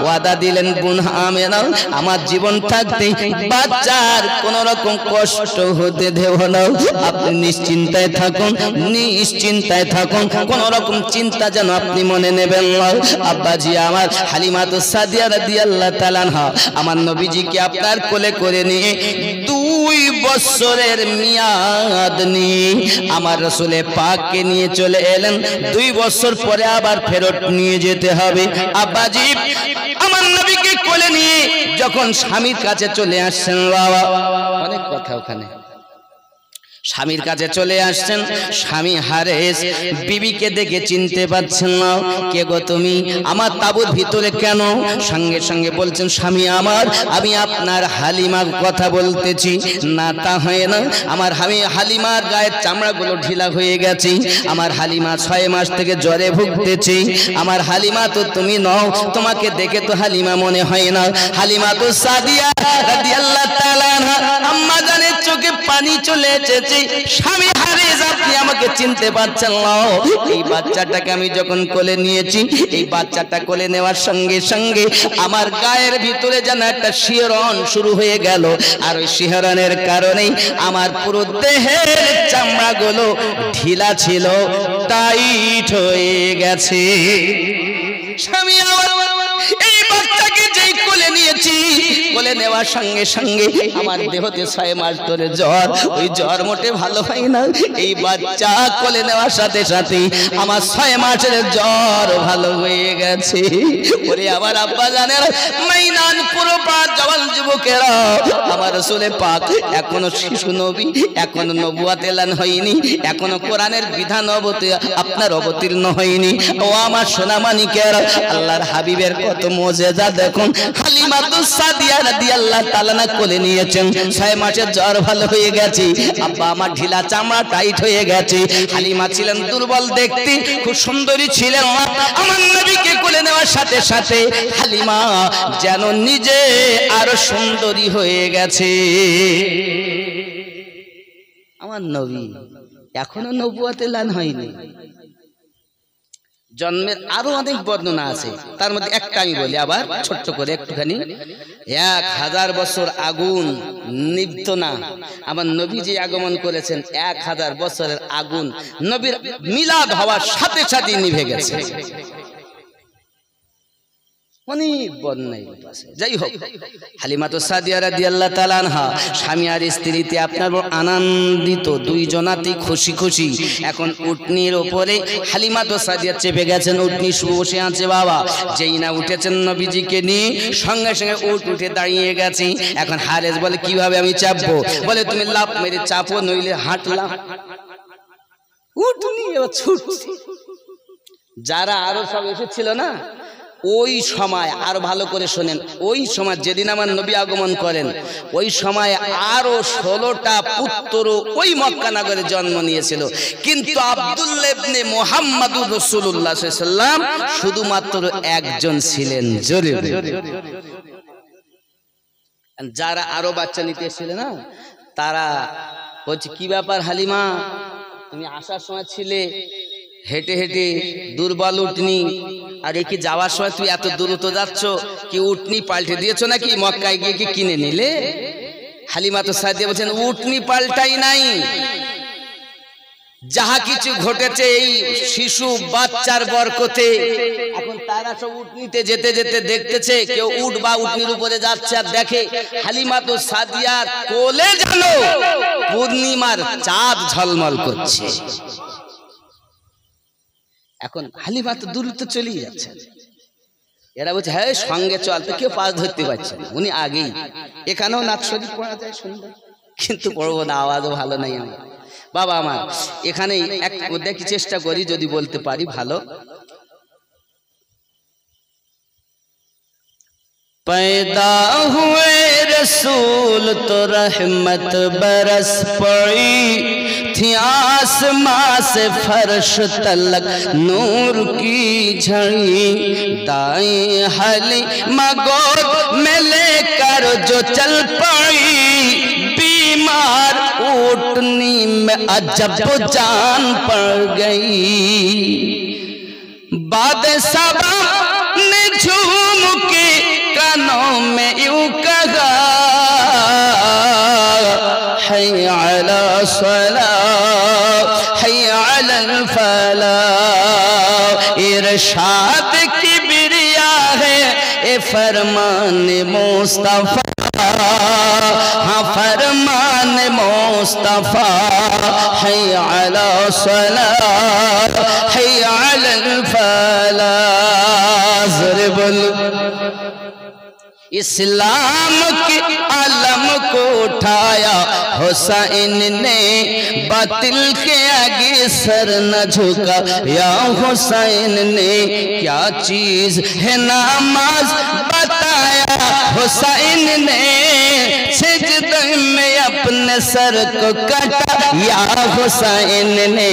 ওয়াদা দিলেন, বোন আমেনা, আমার জীবন থাকতে বাচ্চার কোনো রকম কষ্ট হতে দেব না, আপনি নিশ্চিন্তায় থাকুন, নিশ্চিন্তায় থাকুন, কোনো রকম চিন্তা যেন আপনি মনে নেবেন। আব্বাজি আমার হালিমাতুস সাদিয়া রাদিয়াল্লাহু তাআলা আনহা আমার নবীজিকে আপনার কোলে করে নিয়ে 2 বছরের মিয়াদ নিয়ে আমার রাসূলে পাককে নিয়ে চলে এলেন। 2 বছর পরে আবার ফেরত নিয়ে যেতে হবে। আব্বাজি আমার নবীকে কোলে নিয়ে যখন স্বামীর কাছে চলে আসছেন, বাবা অনেক কথা ওখানে, স্বামীর কাছে চলে আসছেন, স্বামী হারেস বিবিকে দেখে চিনতে পারছেন না। কে গো তুমি, আমার তাঁবুর ভিতরে কেন? সঙ্গে সঙ্গে বলছেন, স্বামী আমার, আমি আপনার হালিমার কথা বলতেছি। না তা হয় না, আমার হালিমার গায়ের চামড়াগুলো ঢিলা হয়ে গেছে, আমার হালিমা 6 মাস থেকে জ্বরে ভুগতেছে। আমার হালিমা তো তুমি নও, তোমাকে দেখে তো হালিমা মনে হয় না। হালিমা তো সাদিয়া রাদিয়াল্লাহু তাআলা আনহা আম্মা জানের চোখে পানি চলে এসেছে। এসেছি, স্বামী হারিয়ে আপনি আমাকে চিনতে পারছেন না। এই বাচ্চাটাকে আমি যখন কোলে নিয়েছি, এই বাচ্চাটা কোলে নেওয়ার সঙ্গে সঙ্গে আমার গায়ের ভিতরে যেন একটা শিহরণ শুরু হয়ে গেল। আর ওই শিহরণের কারণেই আমার পুরো দেহের চামড়াগুলো ঢিলা ছিল, টাইট হয়ে গেছে। স্বামী আমার এই বাচ্চাকে যেই কোলে নিয়েছি, কোলে নেওয়ার সঙ্গে সঙ্গে আমার দেহতে 6 মাস ধরে জ্বর, ওই জ্বর মোটে ভালো হয় না। এই বাচ্চা কোলে নেওয়ার সাথে সাথে আমার 6 মাসের জ্বর ভালো হয়ে গেছে। ওরে আমার আব্বা জানেন, মাইনান পুরো পাক জওয়ান যুবকেরা, আমার রাসূল পাক এখনো শিশু নবী, এখনো নবুয়ত এলান হয়নি, এখনো কোরআনের বিধান আপনার অবতীর্ণ হয়নি। ও আমার সোনামানিকেরা, আল্লাহর হাবিবের কত মুজিজা দেখুন। হালিমাতুস সাদিয়া রাদিয়াল্লাহু তাআলা না কোলে নিয়েছেন, 6 মাসের জ্বর ভালো হয়ে গেছে। আব্বা আমার ঢিলা চামড়া টাইট হয়ে গেছে। হালিমা ছিলেন দুর্বল দেখতে, খুব সুন্দরী ছিলেন। আমার নবীকে কোলে নেওয়ার সাথে সাথে হালিমা যেন নিজে আরো সুন্দরী হয়ে গেছে। আমার নবী এখনো নবুয়ত এলান হয়নি। জন্মের আরো অনেক বর্ণনা আছে, তার মধ্যে একটা আমি বলি আবার ছোট্ট করে একটুখানি। 1000 বছর আগুন নিভত না, আমার নবী যে আগমন করেছেন 1000 বছরের আগুন নবীর মিলাদ হওয়ার সাথে সাথে নিভে গেছে। অনেক বর্ণনায় আছে। যাই হোক, হালিমাতুস সাদিয়া রাদিয়াল্লাহু তাআলা আনহা স্বামী আর স্ত্রীতে আপনার আনন্দিত, দুইজনাতেই খুশি খুশি। এখন উটনির উপরে হালিমাতুস সাদিয়া চেপে গেছেন, উটনি বসে আছে। বাবা যেই না উঠেছেন নবীজিকে নিয়ে, সঙ্গে সঙ্গে উট উঠে দাঁড়িয়ে গেছে। এখন হারেস বলে কিভাবে আমি চাপবো? বলে তুমি লাফ মেরে চাপো, নইলে হাঁটলাম। উটনি এবার ছুটছে। যারা আরো সব এসেছিল না, ওই সময় আর ভালো করে শোনেন, ওই সময় যেদিন আমার নবী আগমন করেন, ওই সময় আরো 16টা পুত্র ওই মক্কা নগরে জন্ম নিয়েছিল। কিন্তু আব্দুল্লাহ ইবনে মুহাম্মাদুর রাসূলুল্লাহ সাল্লাল্লাহু আলাইহি ওয়াসাল্লাম শুধুমাত্র একজন ছিলেন। জোরে যারা আরো বাচ্চা নিতে এসেছিল না, তারা বলছে কি ব্যাপার হালিমা, তুমি আসার সময় ছিলে হেঁটে হেঁটে, দুর্বল উটনি, আর কি যাওয়ার সময় তুই এত দ্রুত যাচ্ছ, কি উটনি পাল্টে দিয়েছো নাকি? মক্কায় গিয়ে কি কিনে নিলে? হালিমাতুস সাদিয়া বলছেন উটনি পাল্টাই নাই, যাহা কিছু ঘটেছে এই শিশু বাচ্চার বরকতে। এখন তারা সব উটনিতে যেতে যেতে দেখতেছে, কেউ উট বা উটনির উপরে যাচ্ছে, আর দেখে হালিমাতুস সাদিয়ার কোলে যেন পূর্ণিমার চাঁদ ঝলমল করছে। এখন হালিমা তো দ্রুত চলেই যাচ্ছে, এরা বলছে হ্যাঁ সঙ্গে চল, তো কেউ পাশ ধরতে পারছে না। উনি আগেই, এখানেও নাচ শরীফ পড়া যায় সুন্দর, কিন্তু পড়বো না, আওয়াজও ভালো নাই আমার। বাবা আমার এখানেই এক দেখি চেষ্টা করি যদি বলতে পারি ভালো। पैदा हुए रसूल तो रहमत बरस पड़ी थी, आसमां से फर्श तलक नूर की झड़ी। दाएं हलीमा गोद में लेकर जो चल पड़ी, बीमार ऊँटनी में अजब जान पड़ गई। बाद सबा ने झूम के कानों में यूं कहा, हय अला सलाह हय अलल फलाह। इरशाद की बिरिया है ए फरमान मुस्तफा, हाँ फरमान मुस्तफा। हय अला सलाह हय अलल फलाह। ज़रा बोलो इस्लाम के आलम को उठाया हुसैन ने, बातिल के आगे सर न झुका या हुसैन ने। क्या चीज है नमाज बताया हुसैन ने, सिजदे में अपने सर को कटा या हुसैन ने।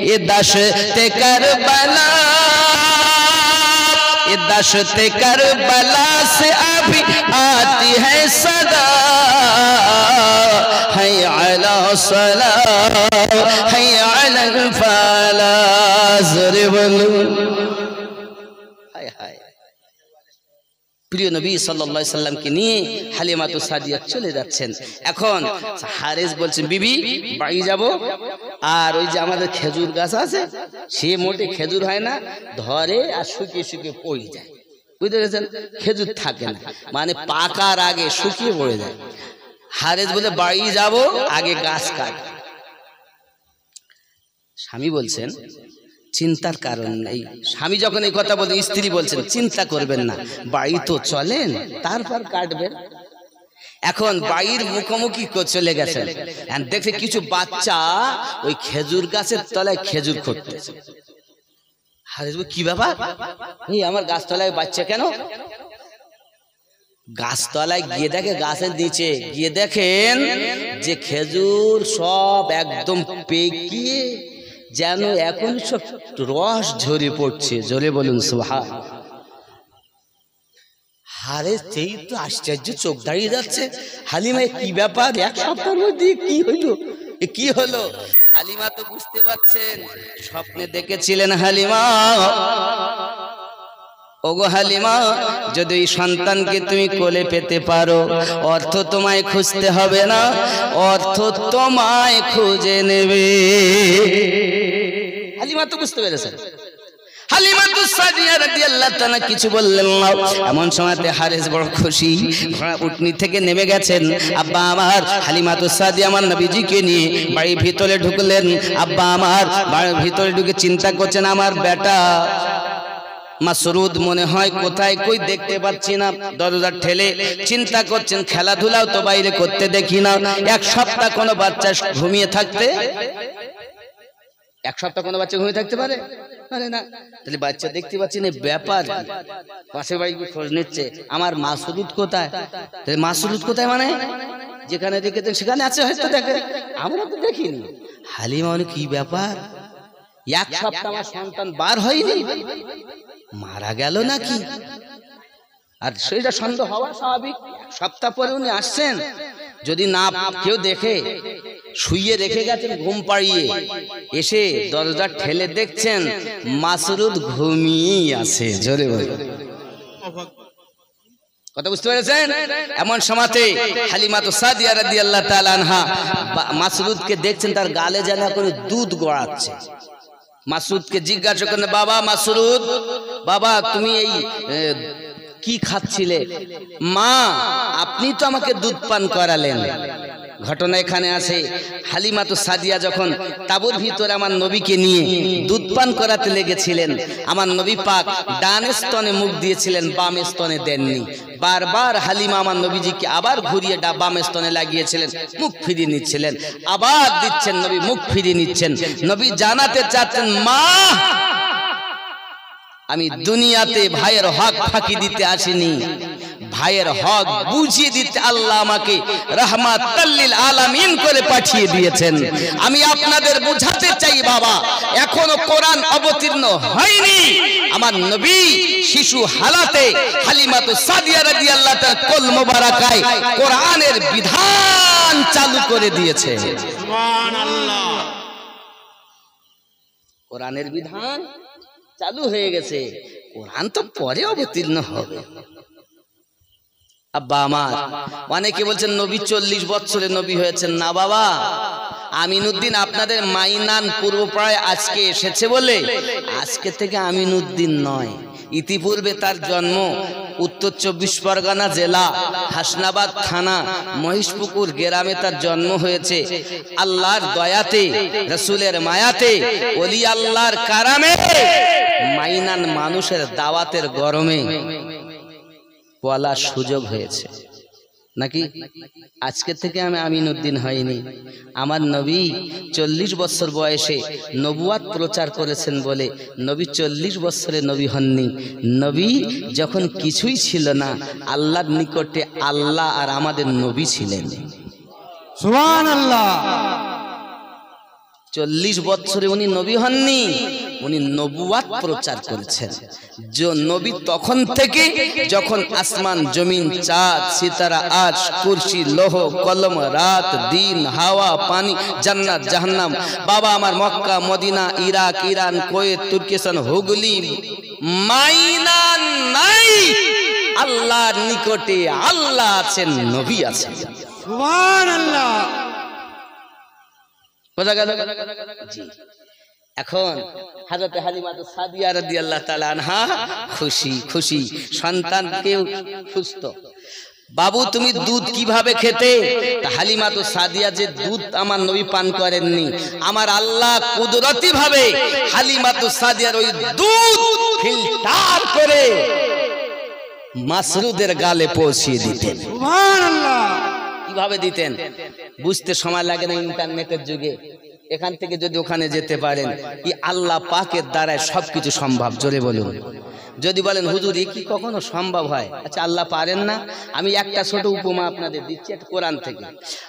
ये दश्त करबला, दश्त करबला से अभी आती है सदा, हय अला الصلاة حي على الفلاح জোরে বলুন হায় হায় প্রিয় নবী সাল্লাল্লাহু আলাইহি সাল্লামকে নিয়ে হালিমাতু সাদিয়া চলে যাচ্ছেন এখন হারেস বলছেন বিবি বাড়ি যাব আর ওই যে আমাদের খেজুর গাছ আছে সে মোটে খেজুর হয় না ধরে আর শুকিয়ে শুকিয়ে পড়ে যায় বুঝতে পেরেছেন খেজুর থাকে না মানে পাকার আগে শুকিয়ে পড়ে যায় হারেস বলে বাড়ি যাব আগে গাছ কাট স্বামী বলছেন চিন্তার কারণ নেই স্বামী যখন এই কথা বলেন স্ত্রী বলছেন চিন্তা করবেন না বাড়ি তো চলেন তারপর কাটবেন এখন বাড়ির মুখোমুখি চলে গেছেন দেখে কিছু বাচ্চা ওই খেজুর গাছের তলায় খেজুর খুঁড়তেছে হারেস কি ব্যাপার এই আমার গাছতলায় বাচ্চা কেন গাছতলায় গিয়ে দেখে গাছের নিচে গিয়ে দেখেন যে খেজুর সব একদম পেকিয়ে যেন এখন সব রস ঝরে পড়ছে জোরে বলুন সুবহান হারে সেই তো আশ্চর্য চোখ দাঁড়িয়ে যাচ্ছে হালিমা কি ব্যাপার এক সপ্তাহের মধ্যে কি হলো হালিমা তো বুঝতে পারছেন স্বপ্নে দেখেছিলেন হালিমা ওগো হালিমা যদি এই সন্তানকে তুমি কোলে পেতে পারো অর্থ তোমায় খুঁজতে হবে না অর্থ তোমায় খুঁজে নেবে হালিমা তো বুঝতে পেরেছেন হালিমাতু সাদিয়া রাদিয়াল্লাহু তাআলা কিছু বললেন না এমন সময়তে হারেস বড় খুশি ঘোড়া উটনি থেকে নেমে গেছেন আব্বা আমার হালিমাতু সাদিয়া আমার নবীজিকে নিয়ে বাড়ির ভিতরে ঢুকলেন আব্বা আমার বাড়ির ভিতরে ঢুকে চিন্তা করছেন আমার বেটা মাসরুদ মনে হয় কোথায় কই দেখতে পাচ্ছি না দরজা ঠেলে চিন্তা করছেন খেলাধুলাও তো বাইরে করতে দেখি না এক সপ্তাহ কোনো বাচ্চা ঘুমিয়ে থাকতে এক সপ্তাহ কোনো বাচ্চা ঘুমিয়ে থাকতে পারে আরে না তাহলে বাচ্চা দেখতে পাচ্ছি না ব্যাপার পাশের বাড়ি খোঁজ নিচ্ছে আমার মাসরুদ কোথায় তাহলে মাসরুদ কোথায় মানে যেখানে দেখেছেন সেখানে আছে হয়তো দেখে আমরা তো দেখিনি হালিমা বলে কি ব্যাপার এক সপ্তাহ আমার সন্তান বার হয়নি মারা গেল নাকি আর সেটা সন্দেহ হওয়া স্বাভাবিক সপ্তাহ পরে উনি আসছেন যদি না কেউ দেখে শুইয়ে রেখে গেছেন ঘুম পাড়িয়ে এসে দরজা ঠেলে দেখছেন মাসরুদ ঘুমিয়ে আছে জোরে বলে কথা বুঝতে পেরেছেন এমন সময়তে হালিমাতু সাদিয়া রাদিয়াল্লাহু তাআলা আনহা মাসরুদকে দেখছেন তার গালে যেন করে দুধ গড়াচ্ছে মাসরুদকে জিজ্ঞাসা করেন বাবা মাসরুদ বাবা তুমি এই কি খাচ্ছিলে মা আপনি তো আমাকে দুধ পান করালেন ঘটনা এখানে আছে হালিমাতু সাদিয়া যখন তাঁবুর ভিতরে আমার নবীকে নিয়ে দুধ পান করাতে লেগেছিলেন আমার নবী পাক ডান স্তনে মুখ দিয়েছিলেন বাম স্তনে দেননি বারবার হালিমা আমার নবীজিকে আবার ঘুরিয়ে বাম স্তনে লাগিয়েছিলেন মুখ ফিরিয়ে নিচ্ছিলেন আবার দিচ্ছেন নবী মুখ ফিরিয়ে নিচ্ছেন নবী জানাতে চাচ্ছেন মা আমি দুনিয়াতে ভাইয়ের হক ফাঁকি দিতে আসিনি ভাইয়ের হক বুঝিয়ে দিতে আল্লাহ আমাকে রাহমাতাল লিল আলামিন করে পাঠিয়ে দিয়েছেন আমি আপনাদের বুঝাতে চাই বাবা এখনো কোরআন অবতীর্ণ হয়নি আমার নবী শিশু হালাতে হালিমাতু সাদিয়া রাদিয়াল্লাহু তাআলা কোল মোবারকায় কোরআনের বিধান চালু করে দিয়েছে সুবহানাল্লাহ কোরআনের বিধান চালু হয়ে গেছে কোরআন তো পরে অবতীর্ণ হবে আব্বা আমার অনেকে বলছেন নবী 40 বছরে নবী হয়েছেন না বাবা আমিনুদ্দিন আপনাদের মাইনান পূর্বপাড়ায় আজকে এসেছে বলে আজকে থেকে আমিনুদ্দিন নয় ইতিপূর্বে তার জন্ম উত্তর 24 পরগনা জেলা হাসনাবাদ থানা মহিষপুকুর গ্রামে তার জন্ম হয়েছে আল্লাহর দয়াতে রাসূলের মায়াতে ওলি আল্লাহর কারামে মাইনান মানুষের দাওয়াতের গরমে বলার সুযোগ হয়েছে নাকি আজকে থেকে আমি আমিনুদ্দিন হইনি আমার নবী 40 বছর বয়সে নবুয়াত প্রচার করেছেন বলে নবী 40 বছরে নবী হননি নবী যখন কিছুই ছিল না আল্লাহর নিকটে আল্লাহ আর আমাদের নবী ছিলেন সুবহানাল্লাহ 40 বছরে উনি নবী হননি উনি নবুয়াত প্রচার করেছেন। যে নবী তখন থেকে যখন আসমান জমিন চাঁদ সিতারা আজ কুরসি লৌহ কলম রাত দিন হাওয়া পানি জান্নাত জাহান্নাম বাবা আমার Mecca Medina Iraq Iran Kuwait Turkistan Hooghly মাইনা নাই, আল্লাহর নিকটে আল্লাহ আছেন, নবী আছেন। সুবহানাল্লাহ। বোঝা গেল? জি। এখন হযরত হালিমা সাদিয়া রাদিয়াল্লাহু তাআলা আনহা খুশি সন্তানকেও সুস্থ। বাবু তুমি দুধ কিভাবে খেতে? হালিমা সাদিয়া যে দুধ আমার নবী পান করেননি, আমার আল্লাহ কুদরতি ভাবে হালিমা সাদিয়ার ওই দুধ ফিল্টার করে মাসরুদের গালে পৌঁছিয়ে দিতেন। সুবহানাল্লাহ। কিভাবে দিতেন বুঝতে সময় লাগে না, ইন্টারনেটের যুগে এখান থেকে যদি ওখানে যেতে পারেন, এই আল্লাহ পাকের দ্বারাই সবকিছু সম্ভব। জোরে বলুন। যদি বলেন হুজুর এ কি কখনো সম্ভব হয়? আচ্ছা আল্লাহ পারেন না? আমি একটা ছোট উপমা আপনাদের দিচ্ছি, একটা কোরআন থেকে।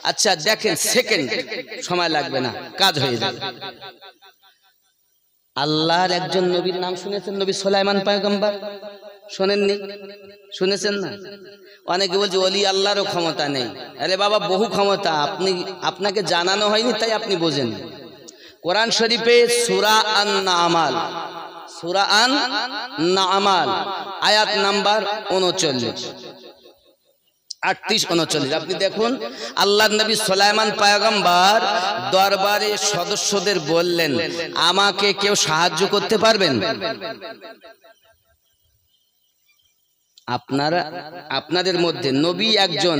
আচ্ছা দেখেন, সেকেন্ড সময় লাগবে না, কাজ হয়ে যাবে। আল্লাহর একজন নবীর নাম শুনেছেন, নবী সুলাইমান পয়গম্বর? শোনেননি? শুনেছেন না? অনেকে বলছে ওলি আল্লাহরও ক্ষমতা নেই। আরে বাবা বহু ক্ষমতা, আপনাকে জানানো হয়নি তাই আপনি বোঝেন। কোরআন শরীফে সূরা আন-নামাল, সূরা আন-নামাল আয়াত নাম্বার 39, 38-39 আপনি দেখুন। আল্লাহর নবী সুলাইমান পয়গম্বর দরবারে সদস্যদের বললেন, আমাকে কেউ সাহায্য করতে পারবেন? আপনাদের মধ্যে নবী একজন,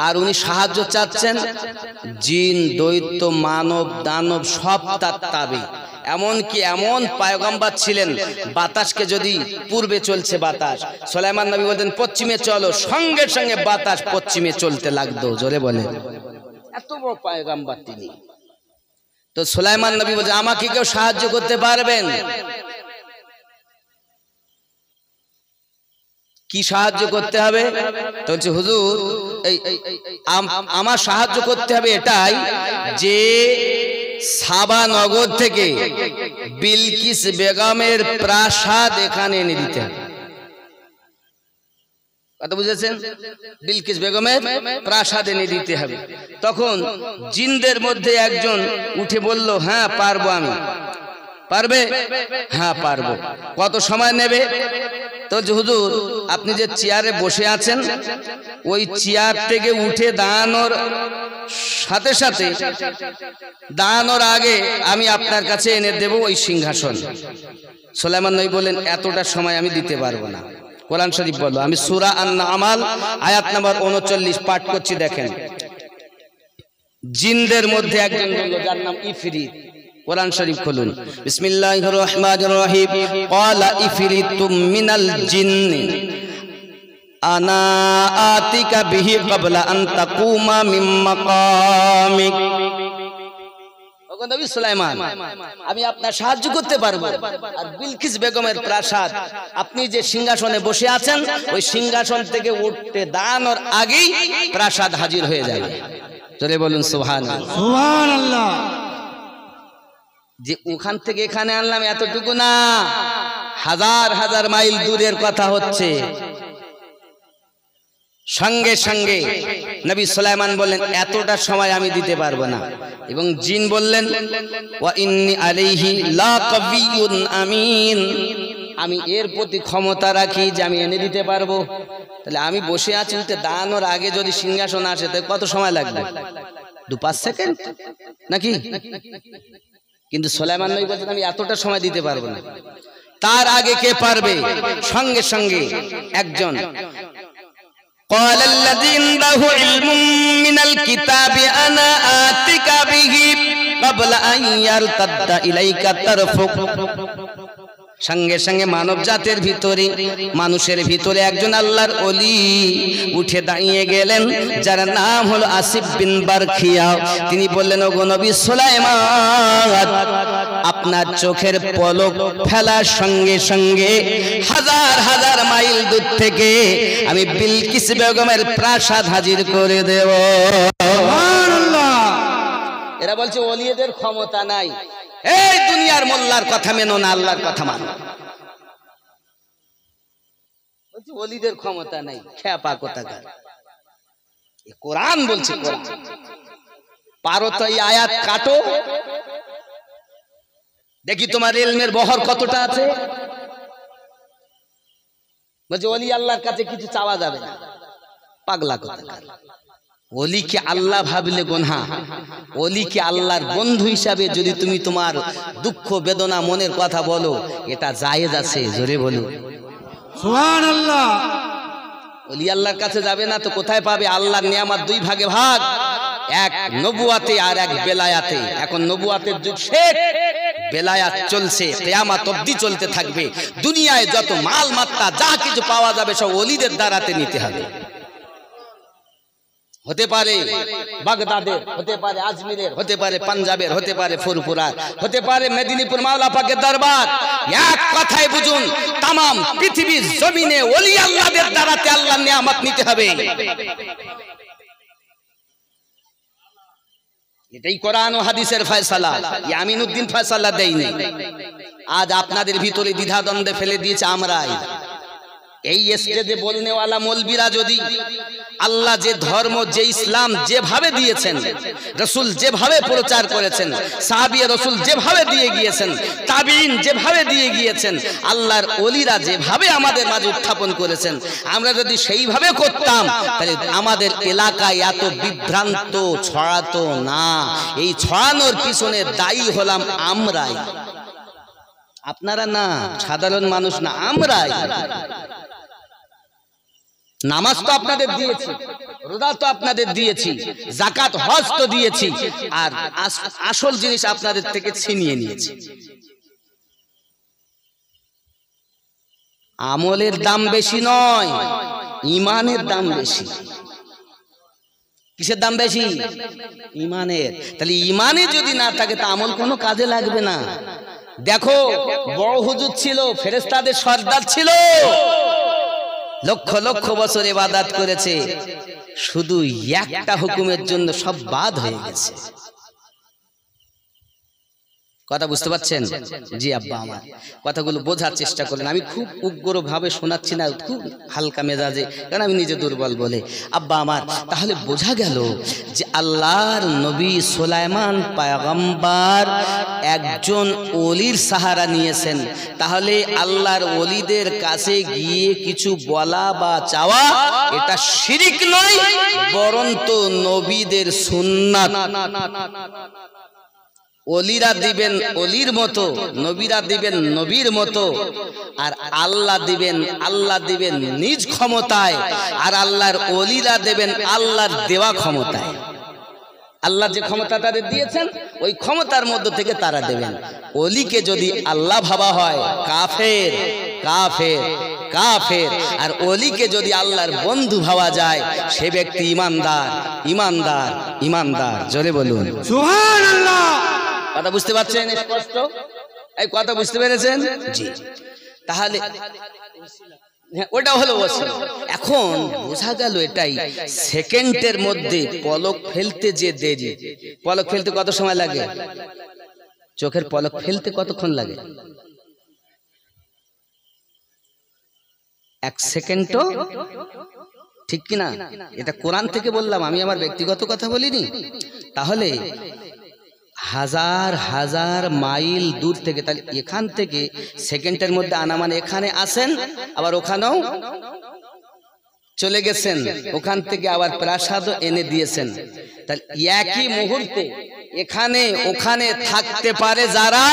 আর উনি সাহায্য চাচ্ছেন। জিন দৈত্য মানব দানব সব তার তাবে। এমনকি এমন পয়গম্বর ছিলেন, বাতাসকে যদি পূর্বে চলছে বাতাস, সুলাইমান নবী বলতেন পশ্চিমে চলো, সঙ্গে সঙ্গে বাতাস পশ্চিমে চলতে লাগতো। জোরে বলে, এত বড় পয়গম্বর তিনি। তো সুলাইমান নবী বলছেন আমাকে কেউ সাহায্য করতে পারবেন? কি সাহায্য করতে হবে? তো বলছে হুজুর আমার সাহায্য করতে হবে এটাই যে সাবা নগর থেকে বিলকিস বেগমের প্রাসাদ এখানে এনে দিতে হবে। কথা বুঝেছেন? বিলকিস বেগমের প্রাসাদ এনে দিতে হবে। তখন জিনদের মধ্যে একজন উঠে বলল, হ্যাঁ পারবো আমি। পারবে? হ্যাঁ পারবো। কত সময় নেবে? তো হুজুর আপনি যে চেয়ারে বসে আছেন, ওই চেয়ার থেকে উঠে দাঁড়ানোর সাথে সাথে, দাঁড়ানোর আগে আমি আপনার কাছে এনে দেব ওই সিংহাসন। সুলাইমান নবী বলেন এতটা সময় আমি দিতে পারবো না। কোরআন শরীফ বলো, আমি সূরা আন-নামাল আয়াত নাম্বার 39 পাঠ করছি, দেখেন। জিনদের মধ্যে একজন বলল, যার নাম ইফরিত। কোরআন শরীফ খুলুন, বিসমিল্লাহির রহমানির রহিম। ক্বালা ইফরিতুম মিনাল জিন্নি আনা আতিকা বিহি ক্বাবলা আন তাকুমা মিন মাকামিক। ওগো নবী সুলাইমান, আমি আপনার সাহায্য করতে পারবো। আর বিলকিস বেগমের প্রাসাদ, আপনি যে সিংহাসনে বসে আছেন, ওই সিংহাসন থেকে উঠতে দাঁড়ানোর আগেই প্রাসাদ হাজির হয়ে যাবে। চলে বলুন সুবহানাল্লাহ। সুবহানাল্লাহ। যে ওখান থেকে এখানে আনলাম এতটুকু না, হাজার হাজার মাইল দূরের কথা হচ্ছে। সঙ্গে সঙ্গে নবী সুলাইমান বললেন এতটা সময় আমি দিতে পারবো না। এবং জিন বললেন ওয়া ইন্নী আলাইহি লাকাবিয়ুন আমিন, আমি এর প্রতি ক্ষমতা রাখি যে আমি এনে দিতে পারবো। তাহলে আমি বসে আছি, উঠে দাঁড়ানোর আগে যদি সিংহাসন আসে তাহলে কত সময় লাগবে? 2-5 সেকেন্ড নাকি? কিন্তু সুলাইমান নবী বলছেন আমি এতটা সময় দিতে পারবো না। তার আগে কে পারবে? সঙ্গে সঙ্গে একজন قال الذي عنده علم من الكتاب انا آتيك به قبل ان يرتد اليك طرفك। সঙ্গে সঙ্গে মানব জাতের ভিতরে, মানুষের ভিতরে একজন আল্লাহর ওলি উঠে দাঁড়িয়ে গেলেন, যার নাম হলো আসিফ বিন বারখিয়া। তিনি বললেন ওগো নবী সুলাইমান, আপনার চোখের পলক ফেলার সঙ্গে সঙ্গে হাজার হাজার মাইল দূর থেকে আমি বিলকিস বেগমের প্রাসাদ হাজির করে দেব। সুবহানাল্লাহ। এরা বলছে ওলিদের ক্ষমতা নাই। এই দুনিয়ার মোল্লার কথা মেনো না, আল্লাহর কথা মানো। বলছি ওলিদের ক্ষমতা নেই, খেপা কোথাকার। কোরআন বলছে, কোরআন পারো তো এই আয়াত কাটো, দেখি তোমার ইলমের বহর কতটা আছে। বলছে ওলি আল্লাহর কাছে কিছু চাওয়া যাবে না, পাগলা কোথাকার। ওলিকে আল্লাহ ভাবলে গুনাহ, ওলিকে আল্লাহর বন্ধু হিসাবে যদি তুমি তোমার দুঃখ বেদনা মনের কথা বলো, এটা জায়েজ আছে, জোরে বলো সুবহানাল্লাহ। ওলি আল্লাহর কাছে যাবে না তো কোথায় পাবে? আল্লাহর নিয়ামত দুই ভাগে ভাগ, এক নবুয়াতে আর এক বেলায়াতে। এখন নবুয়াতের যুগ শেষ, বেলায়াত চলছে, কিয়ামত অবধি চলতে থাকবে। দুনিয়ায় যত মাল মাত্তা যা কিছু পাওয়া যাবে সব ওলিদের দ্বারাতে নিতে হবে। হতে পারে বাগদাদের, হতে পারে আজমিরের, হতে পারে পাঞ্জাবের, হতে পারে ফুরফুরার, হতে পারে মেদিনীপুর মাওলা পাকের দরবার। এক কথায় বুঝুন, तमाम পৃথিবীর জমিনে ওলি আল্লাহদের দ্বারাতে আল্লাহর নিয়ামত নিতে হবে। এটাই কোরআন ও হাদিসের ফয়সালা, আমিনউদ্দিন ফয়সালা দেয়নি। আজ আপনাদের ভিতরে দ্বিধাদ্বন্দ্বে ফেলে দিয়েছে আমরাই। এই স্টেজে বলনেওয়ালা মৌলবীরা যদি আল্লাহ যে ধর্ম, যে ইসলাম যেভাবে দিয়েছেন, রাসূল যেভাবে প্রচার করেছেন, সাহাবীয়ে রাসূল যেভাবে দিয়ে গিয়েছেন, তাবিঈন যেভাবে দিয়ে গিয়েছেন, আল্লাহর ওলিরা যেভাবে আমাদের মাঝে উত্থাপন করেছেন, আমরা যদি সেইভাবে করতাম তাহলে আমাদের এলাকায় এত বিভ্রান্ত ছড়াতো না। এই ছড়ানোর পিছনে দায়ী হলাম আমরাই, আপনারা না, সাধারণ মানুষ না, আমরাই। নামাজ তো আপনাদের দিয়েছি, রোজা তো আপনাদের দিয়েছি, যাকাত হজ তো দিয়েছি, আর আসল জিনিস আপনাদের থেকে ছিনিয়ে নিয়েছি। আমলের দাম বেশি নয়, ঈমানের দাম বেশি। কিসের দাম বেশি? ঈমানের। তাহলে ঈমানে যদি না থাকে তা আমল কোনো কাজে লাগবে না। দেখো, বড় হুজুর ছিল, ফেরেশতাদের সর্দার ছিল, লক্ষ লক্ষ বছর ইবাদত করেছে, শুধু একটা হুকুমের জন্য সব বাদ হয়ে গেছে। কথা বুঝতে পারছেন? জি আব্বা, আমার কথাগুলো বোঝার চেষ্টা করেন। আমি খুব উগ্র ভাবে শোনাচ্ছি না, খুব হালকা মেজাজে, কারণ আমি নিজে দুর্বল বলে। আব্বা আমার, তাহলে বোঝা গেল যে আল্লাহর নবী সুলাইমান পয়গম্বর একজন ওলির সাহারা নিয়েছেন। তাহলে আল্লাহর ওলিদের কাছে গিয়ে কিছু বলা বা চাওয়া এটা শিরিক নয়, বরঞ্চ নবীদের সুন্নাত। ওলিরা দিবেন ওলির মতো, নবীরা দিবেন নবীর মতো, আর আল্লাহ দিবেন নিজ ক্ষমতায়, আর আল্লাহর ওলিরা দেবেন আল্লাহর দেওয়া ক্ষমতায়। আল্লাহ যে ক্ষমতা তাদের দিয়েছেন ওই ক্ষমতার মধ্য থেকে তারা দেবেন। ওলিকে যদি আল্লাহ ভাবা হয়, কাফের কাফের কাফের। আর ওলিকে যদি আল্লাহর বন্ধু ভাবা যায়, সে ব্যক্তি ইমানদার ইমানদার ইমানদার। জোরে বলুন সুবহানাল্লাহ। কথা বুঝতে পারছেন? স্পষ্ট এই কথা বুঝতে পেরেছেন? জি। তাহলে ওটা হলো ওসিলা। এখন বোঝা গেল এটাই, সেকেন্ডের মধ্যে পলক ফেলতে যে দেরি। পলক ফেলতে কত সময় লাগে? চোখের পলক ফেলতে কতক্ষণ লাগে? 1 সেকেন্ডও, ঠিক কিনা? এটা কোরআন থেকে বললাম, আমি আমার ব্যক্তিগত কথা বলিনি। তাহলে হাজার হাজার মাইল দূর থেকে, তাহলে এখান থেকে সেকেন্ডের মধ্যে আনা মানে এখানে আসেন, আবার ওখানেও চলে গেছেন, ওখান থেকে আবার প্রাসাদও এনে দিয়েছেন। তাহলে একই মুহূর্তে এখানে ওখানে থাকতে পারে যারা,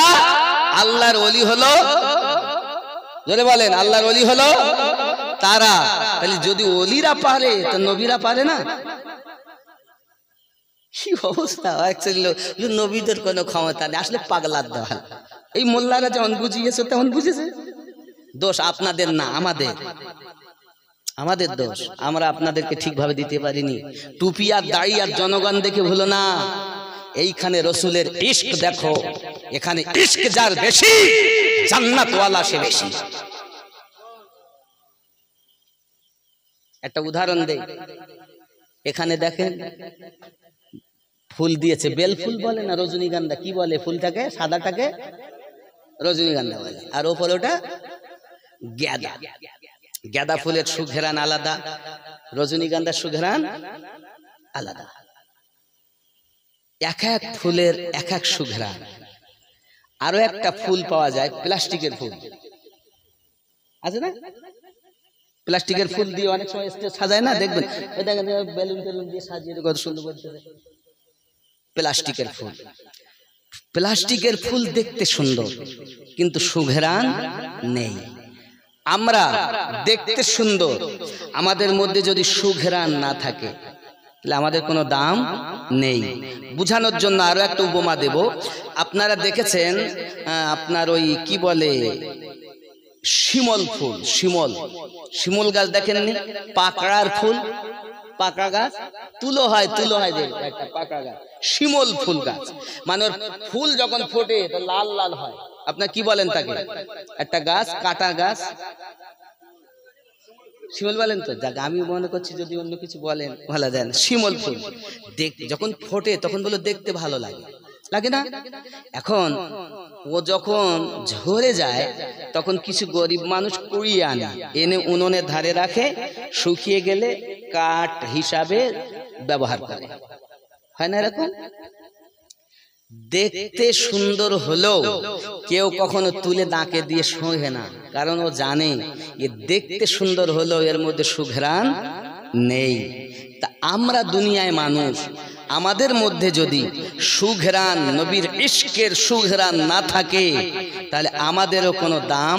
আল্লাহর ওলি হলো, জোরে বলেন, আল্লাহর ওলি হলো তারা। তাহলে যদি ওলিরা পারে তো নবীরা পারে না? কি অবস্থা! নবীদের কোনো ক্ষমতা নেই, আসলে পাগলার দল। এই মোল্লারা যেমন বুঝিয়েছে তেমন বুঝেছে। দোষ আপনাদের না, আমাদের দোষ। আমরা আপনাদেরকে ঠিকভাবে দিতে পারিনি। টুপি আর দাড়ি আর জনগণ দেখে ভুলো না, এইখানে রসুলের ইশক দেখো। এখানে ইশক যার বেশি, জান্নাতওয়ালা সে বেশি। একটা উদাহরণ দেই। এখানে দেখেন ফুল দিয়েছে, বেল ফুল বলে না রজনীগন্ধা, কি বলে ফুলটাকে, সাদাটাকে রজনীগন্ধা বলে, আর ওপরে ওটা গাঁদা। গাঁদা ফুলের সুঘ্রাণ আলাদা, রজনীগন্ধার সুঘ্রাণ আলাদা। এক এক ফুলের এক এক সুঘ্রাণ। আরো একটা ফুল পাওয়া যায়, প্লাস্টিকের ফুল আছে না, প্লাস্টিকের ফুল দিয়ে অনেক সময় স্টেজ সাজায় না, দেখবেন বেলুন টেলুন দিয়ে সাজিয়ে কত সুন্দর বলতে। প্লাস্টিকের ফুল, প্লাস্টিকের ফুল দেখতে সুন্দর কিন্তু সুঘ্রাণ নেই। আমরা দেখতে সুন্দর, আমাদের মধ্যে যদি সুঘ্রাণ না থাকে তাহলে আমাদের কোনো দাম নেই। বুঝানোর জন্য আরো একটা উপমা দেব। আপনারা দেখেছেন আপনার ওই কি বলে শিমল ফুল, শিমল, শিমল গাছ দেখেননি? পাকড়ার ফুল, পাকড়া গাছ, তুলো হয়, তুলো হয় যে একটা পাকড়া গাছ, শিমল ফুল গাছ। মানে ওর ফুল যখন ফোটে তো লাল লাল হয়। আপনার কি বলেন তাকে? একটা গাছ, কাটা গাছ, শিমল বলেন তো? যাক, আমি মনে করছি যদি অন্য কিছু বলেন ভালো দেন। শিমল ফুল যখন ফোটে তখন বলে দেখতে ভালো লাগে, লাগে না? এখন ও যখন ঝরে যায় তখন কিছু গরিব মানুষ কুড়িয়ে আনে, এনে উনুনের ধারে রাখে, শুকিয়ে গেলে কাঠ হিসাবে ব্যবহার করে, হয় না এরকম? দেখতে সুন্দর হলেও কেউ কখনো তুলে দাঁকে দিয়ে শোহে না, কারণ ও জানে এ দেখতে সুন্দর হলেও এর মধ্যে সুঘ্রাণ নেই। তা আমরা দুনিয়ায় মানুষ, আমাদের মধ্যে যদি সুঘ্রাণ, নবীর ইশকের সুঘ্রাণ না থাকে তাহলে আমাদেরও কোনো দাম